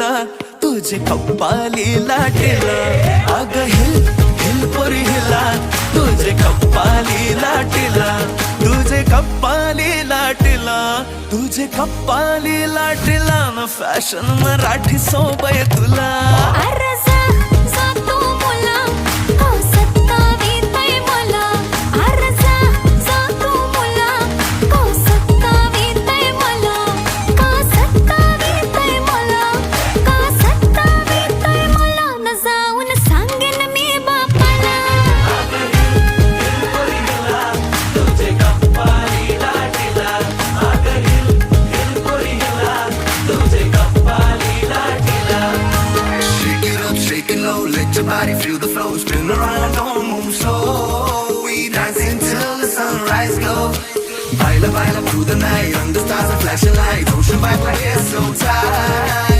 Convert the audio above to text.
लाटीला तुझे कप्पाली लाटीला अग hill hill पोरी हिला तुझे कप्पाली लाटीला तुझे कप्पाली लाटीला तुझे कप्पाली लाटीला न फॅशन मराठी सोबय तुला Let your body feel the flow, spin around, don't move slow. We dancing till the sunrise glow. Baila, baila through the night, under stars and flashing lights. Ocean vibe like it's so tight.